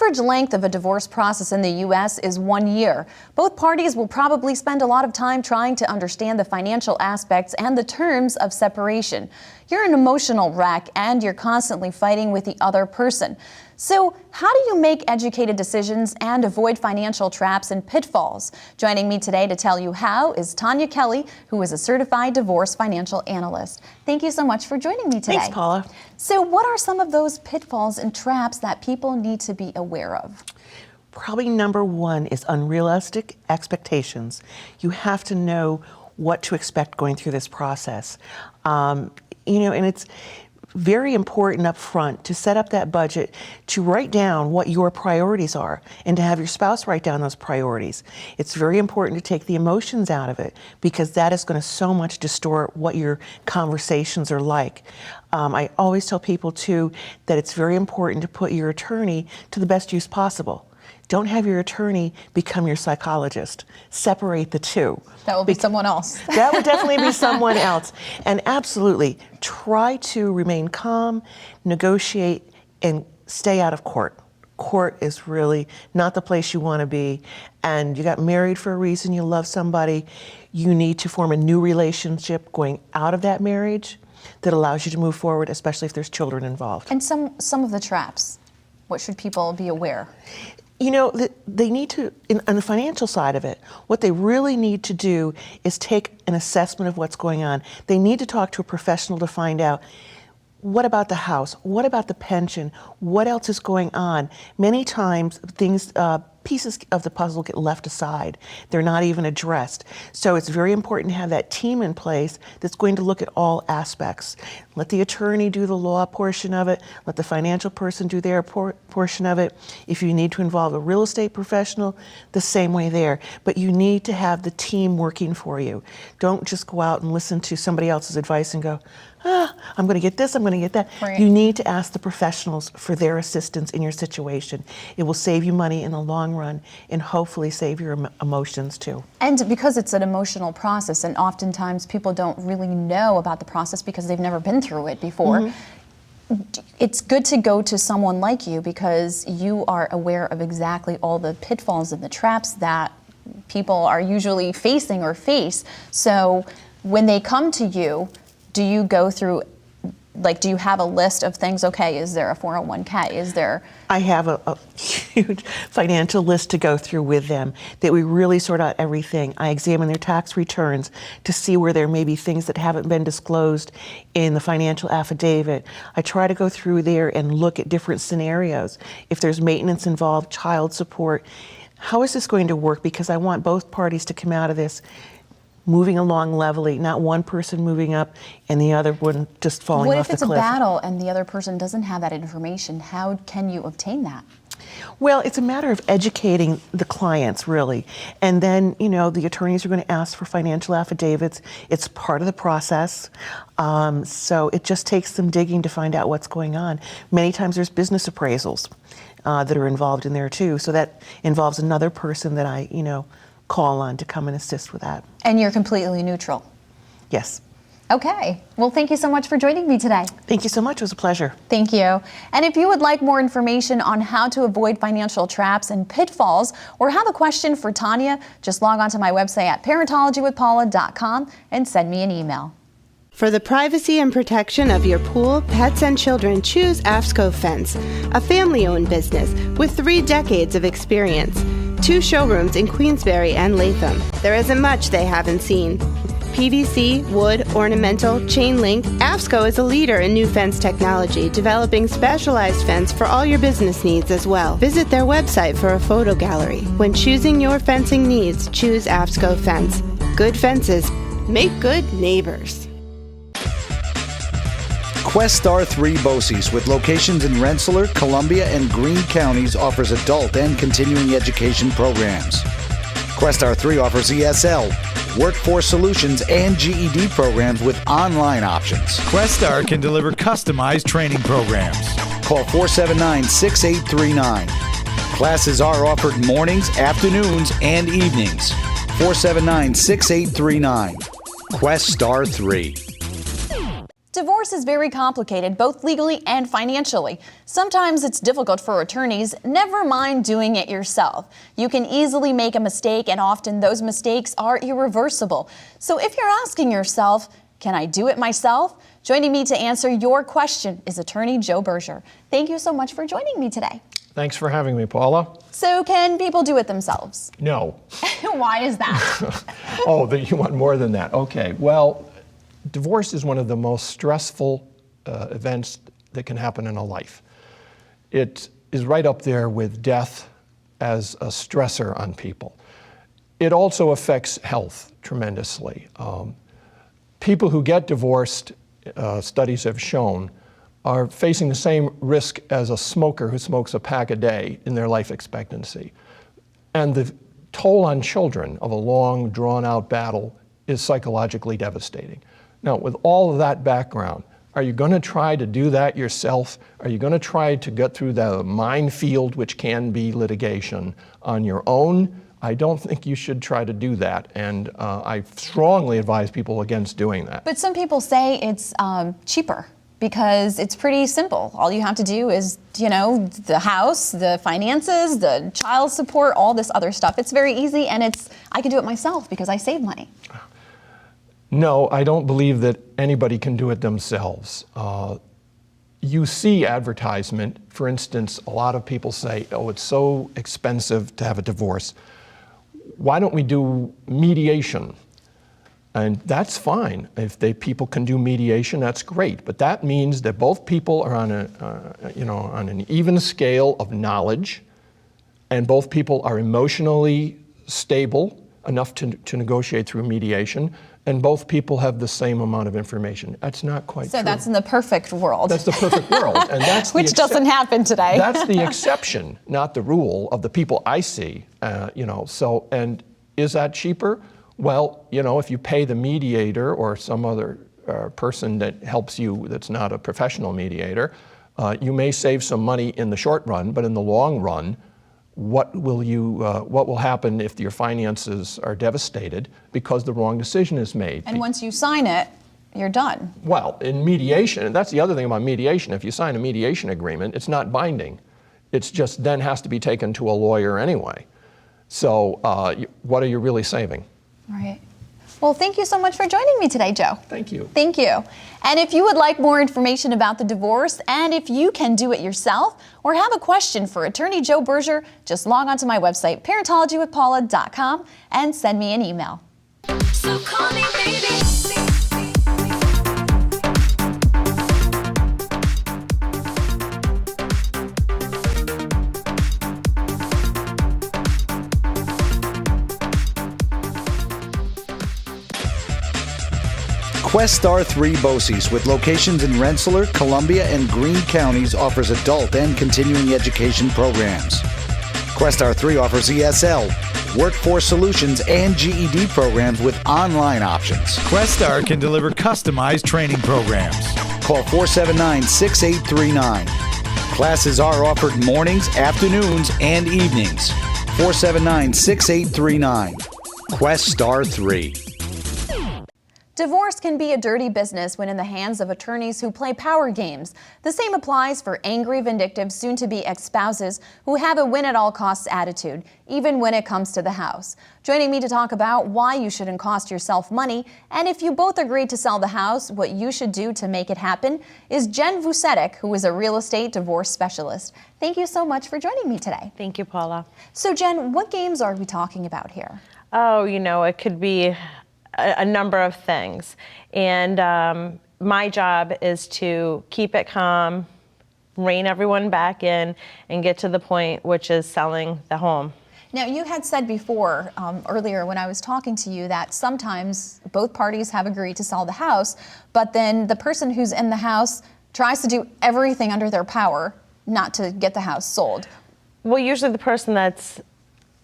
average length of a divorce process in the U.S. is 1 year. Both parties will probably spend a lot of time trying to understand the financial aspects and the terms of separation. You're an emotional wreck and you're constantly fighting with the other person. So how do you make educated decisions and avoid financial traps and pitfalls? Joining me today to tell you how is Tanya Kelly, who is a certified divorce financial analyst. Thank you so much for joining me today. Thanks, Paula. So what are some of those pitfalls and traps that people need to be aware of? Probably number one is unrealistic expectations. You have to know what to expect going through this process. And it's very important up front to set up that budget, to write down what your priorities are, and to have your spouse write down those priorities. It's very important to take the emotions out of it, because that is going to so much distort what your conversations are like. I always tell people too that it's very important to put your attorney to the best use possible. Don't have your attorney become your psychologist. Separate the two. That will be someone else. That would definitely be someone else. And absolutely, try to remain calm, negotiate, and stay out of court. Court is really not the place you want to be. And you got married for a reason, you love somebody. You need to form a new relationship going out of that marriage that allows you to move forward, especially if there's children involved. And some of the traps, what should people be aware? They need to, on the financial side of it, what they really need to do is take an assessment of what's going on. They need to talk to a professional to find out, what about the house? What about the pension? What else is going on? Many times pieces of the puzzle get left aside. They're not even addressed. So it's very important to have that team in place that's going to look at all aspects. Let the attorney do the law portion of it. Let the financial person do their portion of it. If you need to involve a real estate professional, the same way there. But you need to have the team working for you. Don't just go out and listen to somebody else's advice and go, I'm going to get this, I'm going to get that. Right. You need to ask the professionals for their assistance in your situation. It will save you money in the long run and hopefully save your emotions too. And because it's an emotional process, and oftentimes people don't really know about the process because they've never been through it before, it's good to go to someone like you because you are aware of exactly all the pitfalls and the traps that people are usually facing or face. So when they come to you, do you go through, do you have a list of things? Okay, is there a 401k? Is there? I have a huge financial list to go through with them, that we really sort out everything. I examine their tax returns to see where there may be things that haven't been disclosed in the financial affidavit. I try to go through there and look at different scenarios. If there's maintenance involved, child support, how is this going to work? Because I want both parties to come out of this moving along levelly, not one person moving up and the other one just falling off the cliff. What if it's a battle and the other person doesn't have that information? How can you obtain that? Well, it's a matter of educating the clients, really. And then, the attorneys are going to ask for financial affidavits. It's part of the process. So it just takes some digging to find out what's going on. Many times there's business appraisals that are involved in there too. So that involves another person that I, call on to come and assist with that. And you're completely neutral? Yes. Okay. Well, thank you so much for joining me today. Thank you so much. It was a pleasure. Thank you. And if you would like more information on how to avoid financial traps and pitfalls, or have a question for Tanya, just log on to my website at parentologywithpaula.com and send me an email. For the privacy and protection of your pool, pets, and children, choose AFSCO Fence, a family-owned business with 3 decades of experience. 2 showrooms in Queensbury and Latham. There isn't much they haven't seen. PVC, wood, ornamental, chain link, AFSCO is a leader in new fence technology, developing specialized fence for all your business needs as well. Visit their website for a photo gallery. When choosing your fencing needs, choose AFSCO Fence. Good fences make good neighbors. Questar 3 BOCES, with locations in Rensselaer, Columbia, and Greene counties, offers adult and continuing education programs. Questar 3 offers ESL, Workforce Solutions, and GED programs with online options. Questar can deliver customized training programs. Call 479-6839. Classes are offered mornings, afternoons, and evenings. 479-6839. Questar 3. Divorce is very complicated, both legally and financially. Sometimes it's difficult for attorneys, never mind doing it yourself. You can easily make a mistake, and often those mistakes are irreversible. So if you're asking yourself, can I do it myself? Joining me to answer your question is attorney Joe Berger. Thank you so much for joining me today. Thanks for having me, Paula. So can people do it themselves? No. Why is that? Oh, you want more than that. Okay. Well, divorce is one of the most stressful events that can happen in a life. It is right up there with death as a stressor on people. It also affects health tremendously. People who get divorced, studies have shown, are facing the same risk as a smoker who smokes a pack a day in their life expectancy. And the toll on children of a long, drawn-out battle is psychologically devastating. Now, with all of that background, are you going to try to do that yourself? Are you going to try to get through the minefield, which can be litigation, on your own? I don't think you should try to do that, and I strongly advise people against doing that. But some people say it's cheaper because it's pretty simple. All you have to do is, the house, the finances, the child support, all this other stuff. It's very easy, and I can do it myself because I save money. No, I don't believe that anybody can do it themselves. You see advertisement. For instance, a lot of people say, oh, it's so expensive to have a divorce. Why don't we do mediation? And that's fine. If people can do mediation, that's great. But that means that both people are on an even scale of knowledge, and both people are emotionally stable enough to negotiate through mediation, and both people have the same amount of information. That's not quite true. So that's in the perfect world. That's the perfect world, and that's which doesn't happen today. That's the exception, not the rule of the people I see. So, and is that cheaper? Well, if you pay the mediator or some other person that helps you that's not a professional mediator, you may save some money in the short run, but in the long run, what will happen if your finances are devastated because the wrong decision is made? And once you sign it, you're done. Well, in mediation, and that's the other thing about mediation, if you sign a mediation agreement, it's not binding. It's just then has to be taken to a lawyer anyway. So what are you really saving? Right. Well, thank you so much for joining me today, Joe. Thank you. Thank you. And if you would like more information about the divorce, and if you can do it yourself, or have a question for attorney Joe Berger, just log on to my website, parentologywithpaula.com, and send me an email. So call me baby. Questar 3 BOCES, with locations in Rensselaer, Columbia, and Greene counties, offers adult and continuing education programs. Questar 3 offers ESL, Workforce Solutions, and GED programs with online options. Questar can deliver customized training programs. Call 479-6839. Classes are offered mornings, afternoons, and evenings. 479-6839. Questar 3. Divorce can be a dirty business when in the hands of attorneys who play power games. The same applies for angry, vindictive, soon-to-be ex-spouses who have a win-at-all-costs attitude, even when it comes to the house. Joining me to talk about why you shouldn't cost yourself money, and if you both agreed to sell the house, what you should do to make it happen, is Jen Vucetic, who is a real estate divorce specialist. Thank you so much for joining me today. Thank you, Paula. So, Jen, what games are we talking about here? Oh, it could be a number of things. And my job is to keep it calm, rein everyone back in, and get to the point, which is selling the home. Now, you had said before, earlier when I was talking to you, that sometimes both parties have agreed to sell the house, but then the person who's in the house tries to do everything under their power not to get the house sold. Well, usually the person that's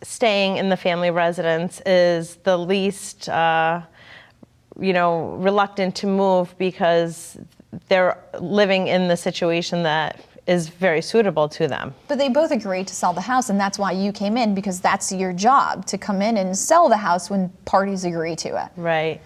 staying in the family residence is the least, reluctant to move because they're living in the situation that is very suitable to them. But they both agreed to sell the house, and that's why you came in, because that's your job, to come in and sell the house when parties agree to it. Right.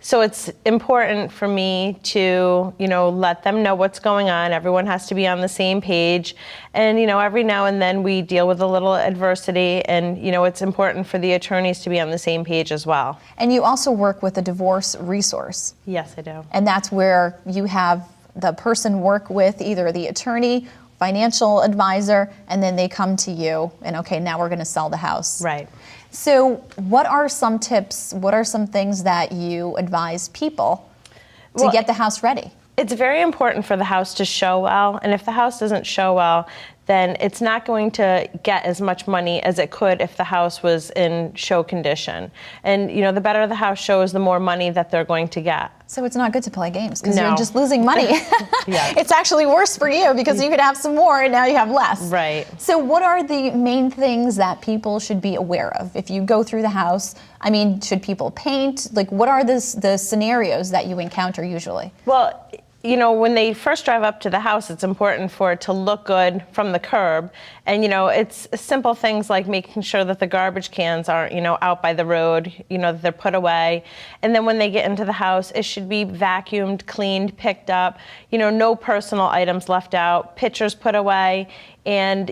So it's important for me to, let them know what's going on. Everyone has to be on the same page. And, every now and then we deal with a little adversity, and, it's important for the attorneys to be on the same page as well. And you also work with a divorce resource. Yes, I do. And that's where you have the person work with either the attorney, financial advisor, and then they come to you and, okay, now we're going to sell the house. Right. So what are some tips, what are some things that you advise people to Well, get the house ready? It's very important for the house to show well, and if the house doesn't show well, then it's not going to get as much money as it could if the house was in show condition. And the better the house shows, the more money that they're going to get. So it's not good to play games because No. you're just losing money. Yeah. It's actually worse for you because you could have some more and now you have less. Right. So what are the main things that people should be aware of if you go through the house? I mean, should people paint? Like, what are the scenarios that you encounter usually? Well, when they first drive up to the house, it's important for it to look good from the curb. And, it's simple things like making sure that the garbage cans aren't, out by the road, that they're put away. And then when they get into the house, it should be vacuumed, cleaned, picked up, no personal items left out, pictures put away, and,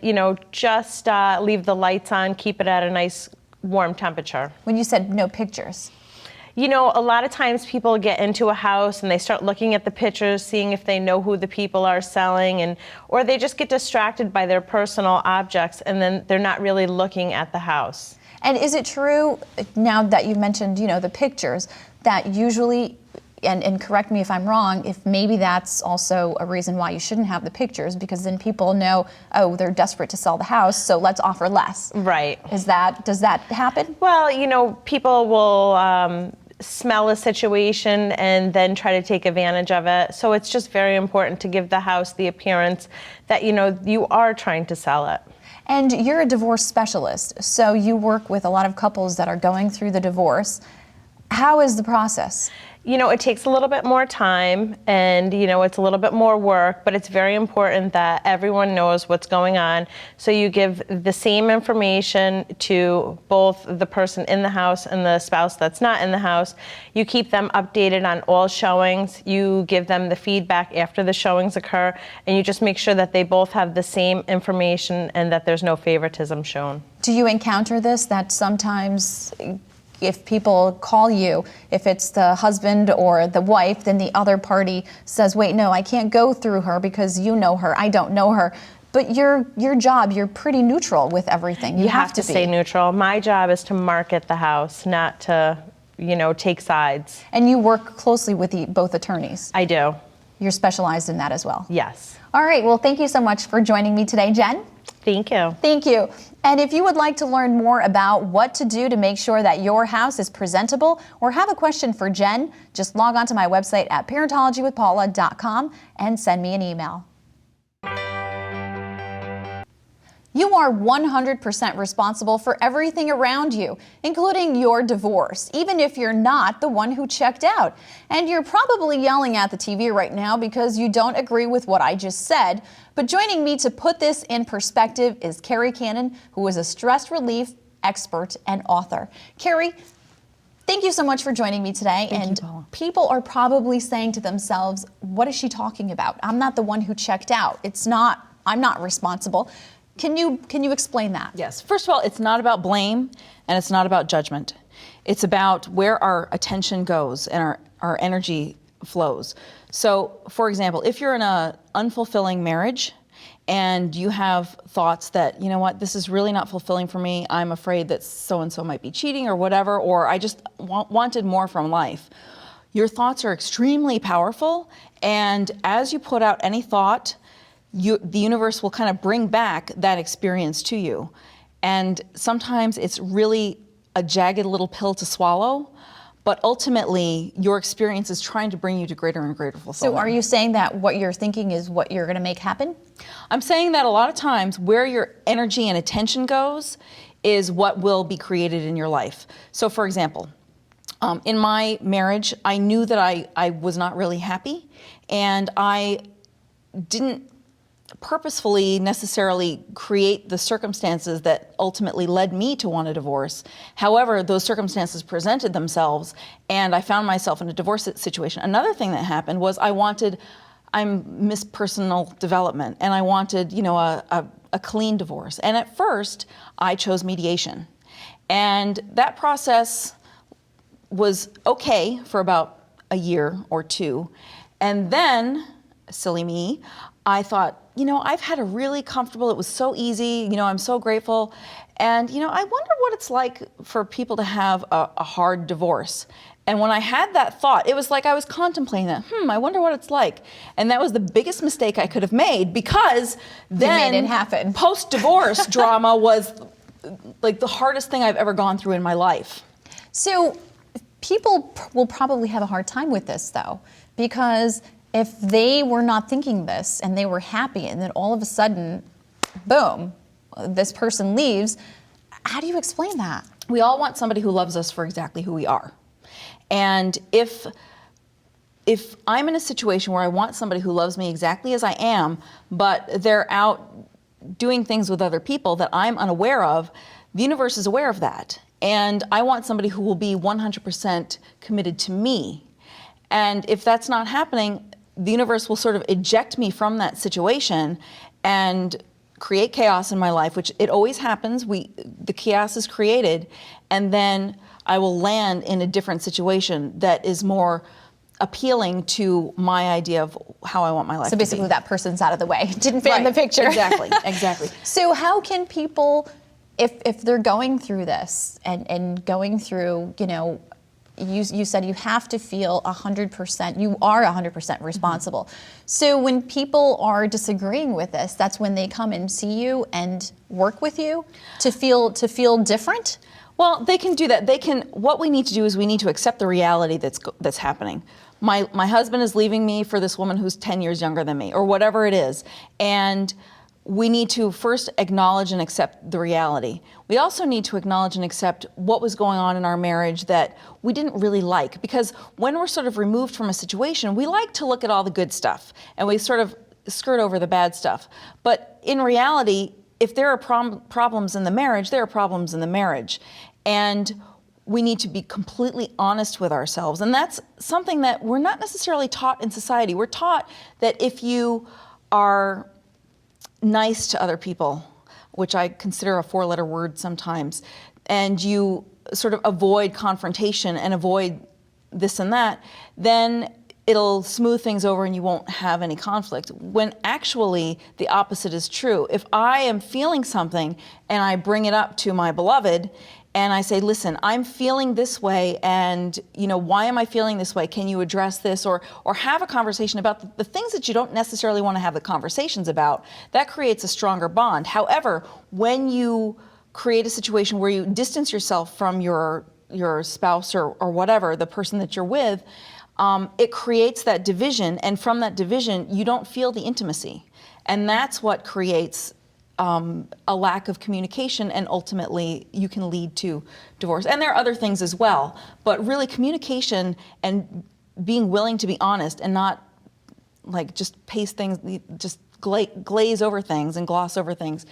just leave the lights on, keep it at a nice warm temperature. When you said no pictures. A lot of times people get into a house and they start looking at the pictures, seeing if they know who the people are selling, or they just get distracted by their personal objects, and then they're not really looking at the house. And is it true, now that you mentioned, the pictures, that usually, and correct me if I'm wrong, if maybe that's also a reason why you shouldn't have the pictures, because then people know, oh, they're desperate to sell the house, so let's offer less. Right. Does that happen? Well, people will smell a situation and then try to take advantage of it. So it's just very important to give the house the appearance that, you are trying to sell it. And you're a divorce specialist, so you work with a lot of couples that are going through the divorce. How is the process? It takes a little bit more time and, it's a little bit more work, but it's very important that everyone knows what's going on. So you give the same information to both the person in the house and the spouse that's not in the house. You keep them updated on all showings. You give them the feedback after the showings occur, and you just make sure that they both have the same information and that there's no favoritism shown. Do you encounter this, that sometimes if people call you, if it's the husband or the wife, then the other party says, wait, no, I can't go through her because you know her, I don't know her. But your job, you're pretty neutral with everything. You have to stay be. neutral. My job is to market the house, not to, take sides. And you work closely with both attorneys. I do. You're specialized in that as well. Yes. All right, well, thank you so much for joining me today, Jen. Thank you. Thank you. And if you would like to learn more about what to do to make sure that your house is presentable or have a question for Jen, just log on to my website at parentologywithpaula.com and send me an email. You are 100% responsible for everything around you, including your divorce, even if you're not the one who checked out. And you're probably yelling at the TV right now because you don't agree with what I just said. But joining me to put this in perspective is Carrie Cannon, who is a stress relief expert and author. Carrie, thank you so much for joining me today. Thank you, Paula. People are probably saying to themselves, what is she talking about? I'm not the one who checked out. I'm not responsible. Can you explain that? Yes. First of all, it's not about blame and it's not about judgment. It's about where our attention goes and our energy flows. So, for example, if you're in an unfulfilling marriage and you have thoughts that, you know what, this is really not fulfilling for me, I'm afraid that so-and-so might be cheating or whatever, or I just wanted more from life. Your thoughts are extremely powerful, and as you put out any thought, the universe will kind of bring back that experience to you. And sometimes it's really a jagged little pill to swallow, but ultimately your experience is trying to bring you to greater and greater fulfillment. So are you saying that what you're thinking is what you're going to make happen? I'm saying that a lot of times where your energy and attention goes is what will be created in your life. So for example, in my marriage, I knew that I was not really happy, and I didn't purposefully necessarily create the circumstances that ultimately led me to want a divorce. However, those circumstances presented themselves and I found myself in a divorce situation. Another thing that happened was I'm Miss Personal Development, and I wanted, a clean divorce. And at first, I chose mediation. And that process was okay for about a year or two. And then, silly me, I thought, I've had a really comfortable, it was so easy, I'm so grateful. And, I wonder what it's like for people to have a hard divorce. And when I had that thought, it was like I was contemplating that, I wonder what it's like. And that was the biggest mistake I could have made, because then made it happen. Post-divorce drama was like the hardest thing I've ever gone through in my life. So people will probably have a hard time with this, though, because if they were not thinking this and they were happy and then all of a sudden, boom, this person leaves, how do you explain that? We all want somebody who loves us for exactly who we are. And if I'm in a situation where I want somebody who loves me exactly as I am, but they're out doing things with other people that I'm unaware of, the universe is aware of that. And I want somebody who will be 100% committed to me. And if that's not happening, the universe will sort of eject me from that situation and create chaos in my life, which it always happens. The chaos is created, and then I will land in a different situation that is more appealing to my idea of how I want my life to be. So basically that person's out of the way. Didn't fit in the picture. Exactly. So how can people, if they're going through this and going through, you said you have to feel 100%, you are 100% responsible. Mm-hmm. So when people are disagreeing with this, that's when they come and see you and work with you to feel different? Well, they can do that. What we need to do is we need to accept the reality that's happening. My husband is leaving me for this woman who's 10 years younger than me, or whatever it is. And we need to first acknowledge and accept the reality. We also need to acknowledge and accept what was going on in our marriage that we didn't really like. Because when we're sort of removed from a situation, we like to look at all the good stuff, and we sort of skirt over the bad stuff. But in reality, if there are problems in the marriage, there are problems in the marriage. And we need to be completely honest with ourselves. And that's something that we're not necessarily taught in society. We're taught that if you are nice to other people, which I consider a four-letter word sometimes, and you sort of avoid confrontation and avoid this and that, then it'll smooth things over and you won't have any conflict. When actually the opposite is true. If I am feeling something and I bring it up to my beloved and I say, listen, I'm feeling this way, and why am I feeling this way? Can you address this? Or have a conversation about the things that you don't necessarily want to have the conversations about. That creates a stronger bond. However, when you create a situation where you distance yourself from your spouse or whatever, the person that you're with, it creates that division, and from that division, you don't feel the intimacy. And that's what creates a lack of communication, and ultimately you can lead to divorce. And there are other things as well, but really communication and being willing to be honest and not like just paste things, just glaze over things and gloss over things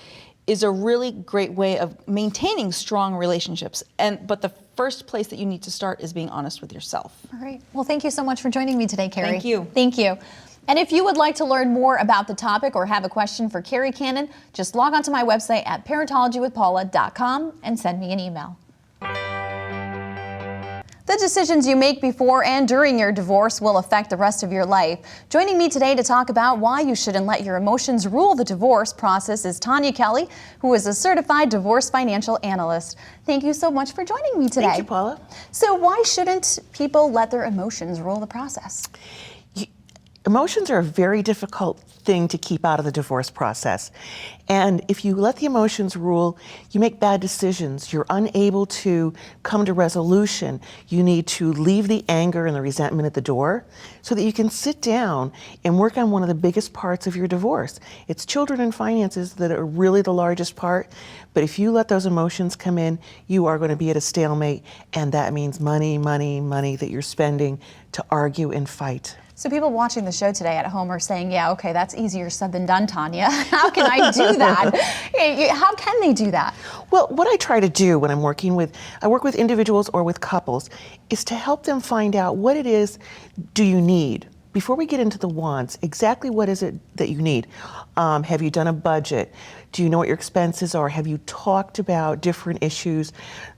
is a really great way of maintaining strong relationships. But the first place that you need to start is being honest with yourself. All right. Well, thank you so much for joining me today, Carrie. Thank you. Thank you. And if you would like to learn more about the topic or have a question for Carrie Cannon, just log on to my website at parentologywithpaula.com and send me an email. The decisions you make before and during your divorce will affect the rest of your life. Joining me today to talk about why you shouldn't let your emotions rule the divorce process is Tanya Kelly, who is a certified divorce financial analyst. Thank you so much for joining me today. Thank you, Paula. So why shouldn't people let their emotions rule the process? Emotions are a very difficult thing to keep out of the divorce process. And if you let the emotions rule, you make bad decisions. You're unable to come to resolution. You need to leave the anger and the resentment at the door so that you can sit down and work on one of the biggest parts of your divorce. It's children and finances that are really the largest part. But if you let those emotions come in, you are going to be at a stalemate. And that means money, money, money that you're spending to argue and fight. So people watching the show today at home are saying, yeah, okay, that's easier said than done, Tanya. How can I do that? How can they do that? Well, what I try to do when I work with individuals or with couples, is to help them find out what it is do you need. Before we get into the wants, exactly what is it that you need? Have you done a budget? Do you know what your expenses are? Have you talked about different issues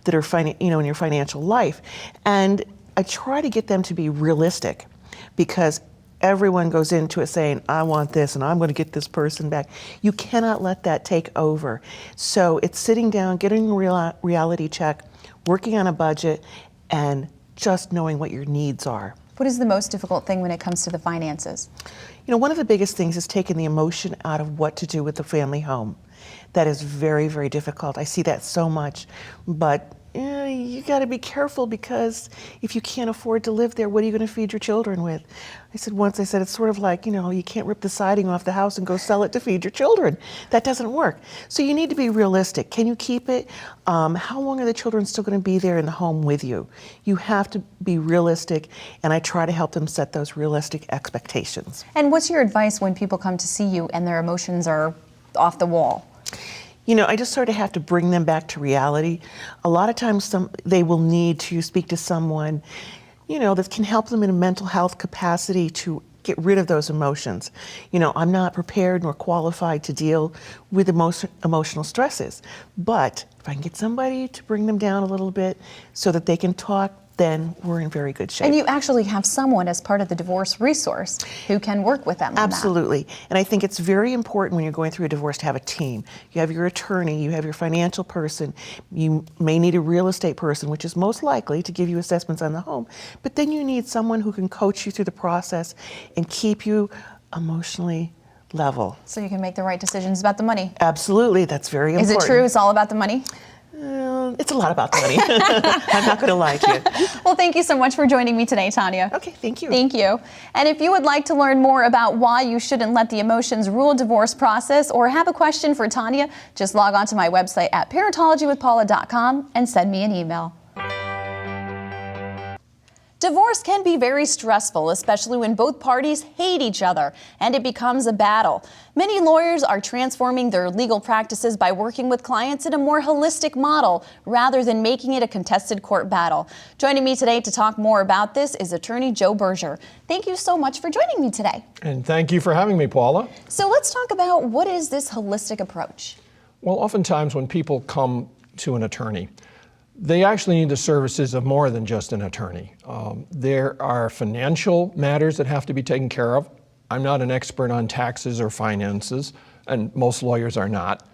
that are in your financial life? And I try to get them to be realistic, because everyone goes into it saying, I want this and I'm going to get this person back. You cannot let that take over. So it's sitting down, getting a reality check, working on a budget, and just knowing what your needs are. What is the most difficult thing when it comes to the finances? One of the biggest things is taking the emotion out of what to do with the family home. That is very, very difficult. I see that so much, but you got to be careful, because if you can't afford to live there, what are you going to feed your children with? I said it's sort of like, you can't rip the siding off the house and go sell it to feed your children. That doesn't work. So you need to be realistic. Can you keep it? How long are the children still going to be there in the home with you? You have to be realistic, and I try to help them set those realistic expectations. And what's your advice when people come to see you and their emotions are off the wall? I just sort of have to bring them back to reality. A lot of times they will need to speak to someone, that can help them in a mental health capacity to get rid of those emotions. I'm not prepared nor qualified to deal with emotional stresses, but if I can get somebody to bring them down a little bit so that they can talk, then we're in very good shape. And you actually have someone as part of the divorce resource who can work with them on Absolutely. And I think it's very important when you're going through a divorce to have a team. You have your attorney, you have your financial person, you may need a real estate person, which is most likely to give you assessments on the home, but then you need someone who can coach you through the process and keep you emotionally level. So you can make the right decisions about the money. Absolutely, that's very important. Is it true it's all about the money? It's a lot about the money. I'm not going to lie to you. Well, thank you so much for joining me today, Tanya. Okay, thank you. Thank you. And if you would like to learn more about why you shouldn't let the emotions rule a divorce process, or have a question for Tanya, just log on to my website at parentologywithpaula.com and send me an email. Divorce can be very stressful, especially when both parties hate each other and it becomes a battle. Many lawyers are transforming their legal practices by working with clients in a more holistic model rather than making it a contested court battle. Joining me today to talk more about this is attorney Joe Berger. Thank you so much for joining me today. And thank you for having me, Paula. So let's talk about, what is this holistic approach? Well, oftentimes when people come to an attorney, they actually need the services of more than just an attorney. There are financial matters that have to be taken care of. I'm not an expert on taxes or finances, and most lawyers are not.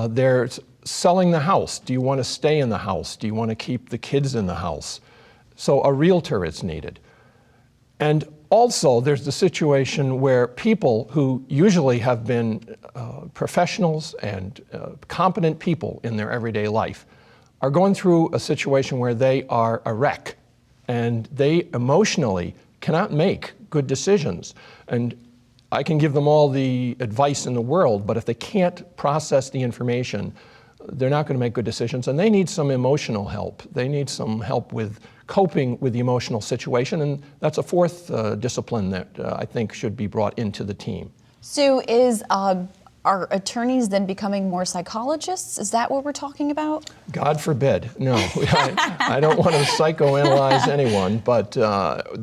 There's selling the house. Do you want to stay in the house? Do you want to keep the kids in the house? So a realtor is needed. And also there's the situation where people who usually have been professionals and competent people in their everyday life are going through a situation where they are a wreck and they emotionally cannot make good decisions. And I can give them all the advice in the world, but if they can't process the information, they're not going to make good decisions, and they need some emotional help. They need some help with coping with the emotional situation, and that's a fourth discipline that I think should be brought into the team. So are attorneys then becoming more psychologists? Is that what we're talking about? God forbid. No, I don't want to psychoanalyze anyone, but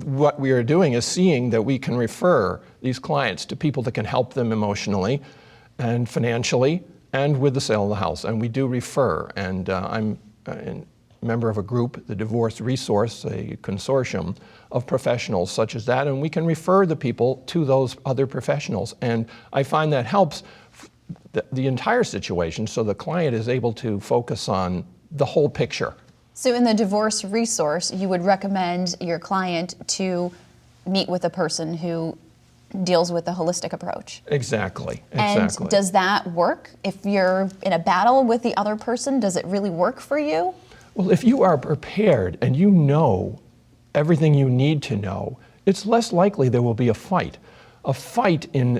what we are doing is seeing that we can refer these clients to people that can help them emotionally and financially and with the sale of the house. And we do refer, and I'm a member of a group, the Divorce Resource, a consortium of professionals such as that, and we can refer the people to those other professionals. And I find that helps the entire situation, so the client is able to focus on the whole picture. So in the Divorce Resource, you would recommend your client to meet with a person who deals with the holistic approach. Exactly. And does that work? If you're in a battle with the other person, does it really work for you? Well, if you are prepared and you know everything you need to know, it's less likely there will be a fight. A fight in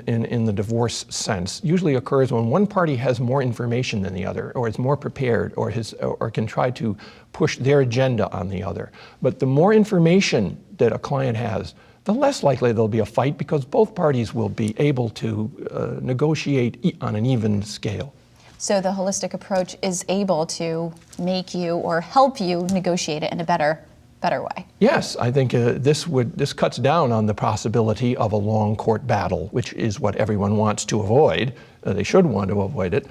the divorce sense usually occurs when one party has more information than the other, or is more prepared, or can try to push their agenda on the other. But the more information that a client has, the less likely there'll be a fight because both parties will be able to negotiate on an even scale. So the holistic approach is able to make you or help you negotiate it in a better way. Yes, I think this cuts down on the possibility of a long court battle, which is what everyone wants to avoid. They should want to avoid it.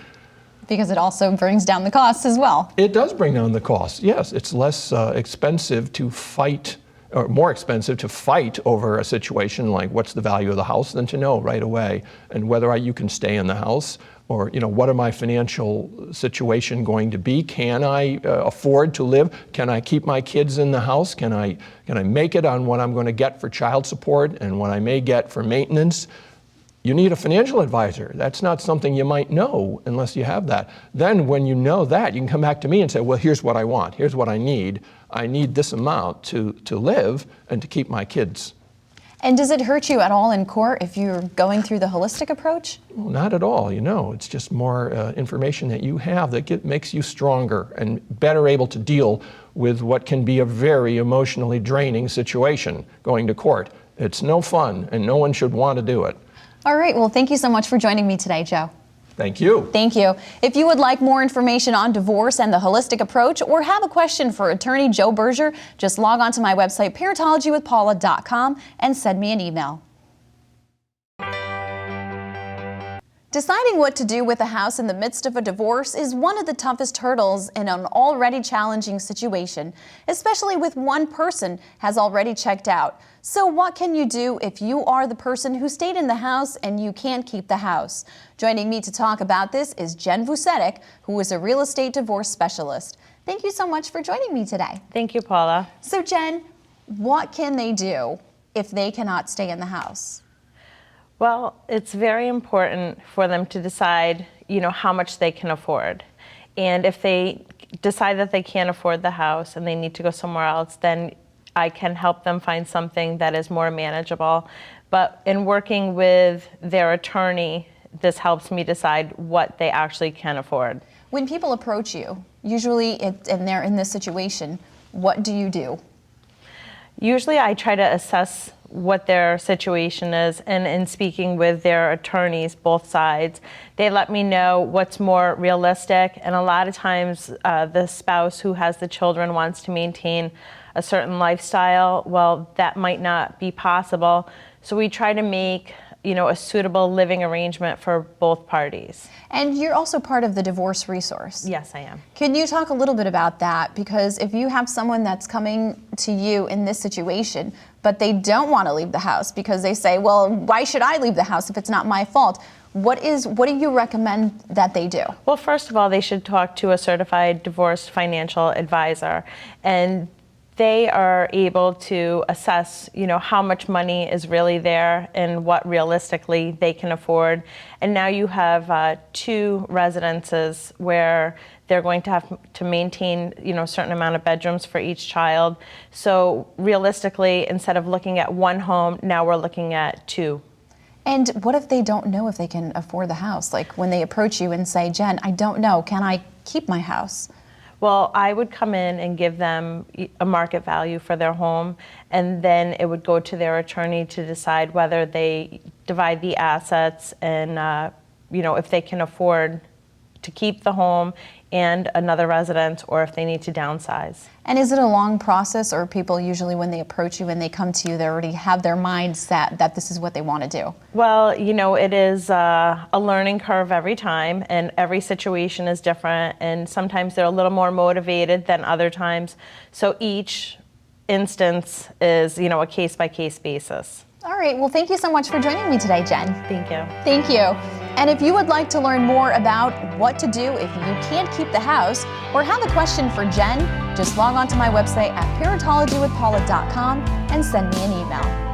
Because it also brings down the costs as well. It does bring down the costs. Yes, it's less expensive to fight, or more expensive to fight over a situation like what's the value of the house than to know right away, and whether you can stay in the house, or what are my financial situation going to be? Can I afford to live? Can I keep my kids in the house? Can I make it on what I'm going to get for child support and what I may get for maintenance? You need a financial advisor. That's not something you might know unless you have that. Then when you know that, you can come back to me and say, well, here's what I want. Here's what I need. I need this amount to live and to keep my kids. And does it hurt you at all in court if you're going through the holistic approach? Well, not at all. It's just more information that you have that makes you stronger and better able to deal with what can be a very emotionally draining situation going to court. It's no fun, and no one should want to do it. All right, well, thank you so much for joining me today, Joe. Thank you. Thank you. If you would like more information on divorce and the holistic approach, or have a question for attorney Joe Berger, just log on to my website, parentologywithpaula.com, and send me an email. Deciding what to do with a house in the midst of a divorce is one of the toughest hurdles in an already challenging situation, especially with one person has already checked out. So what can you do if you are the person who stayed in the house and you can't keep the house? Joining me to talk about this is Jen Vucetic, who is a real estate divorce specialist. Thank you so much for joining me today. Thank you, Paula. So Jen, what can they do if they cannot stay in the house? Well, it's very important for them to decide, how much they can afford. And if they decide that they can't afford the house and they need to go somewhere else, then I can help them find something that is more manageable. But in working with their attorney, this helps me decide what they actually can afford. When people approach you, usually and they're in this situation, what do you do? Usually I try to assess what their situation is, and in speaking with their attorneys, both sides, they let me know what's more realistic. And a lot of times the spouse who has the children wants to maintain a certain lifestyle. Well, that might not be possible. So we try to make a suitable living arrangement for both parties. And you're also part of the divorce resource. Yes, I am. Can you talk a little bit about that? Because if you have someone that's coming to you in this situation, but they don't want to leave the house because they say, well, why should I leave the house if it's not my fault? What do you recommend that they do? Well, first of all, they should talk to a certified divorce financial advisor, and they are able to assess, how much money is really there and what realistically they can afford. And now you have 2 residences where they're going to have to maintain, a certain amount of bedrooms for each child. So realistically, instead of looking at 1 home, now we're looking at 2. And what if they don't know if they can afford the house? Like when they approach you and say, Jen, I don't know, can I keep my house? Well, I would come in and give them a market value for their home, and then it would go to their attorney to decide whether they divide the assets and, if they can afford to keep the home and another residence, or if they need to downsize. And is it a long process, or people usually when they approach you and they come to you, they already have their mind set that this is what they want to do? Well, it is a learning curve every time, and every situation is different, and sometimes they're a little more motivated than other times. So each instance is, a case-by-case basis. All right, well, thank you so much for joining me today, Jen. Thank you. Thank you. And if you would like to learn more about what to do if you can't keep the house, or have a question for Jen, just log on to my website at parentologywithpaula.com and send me an email.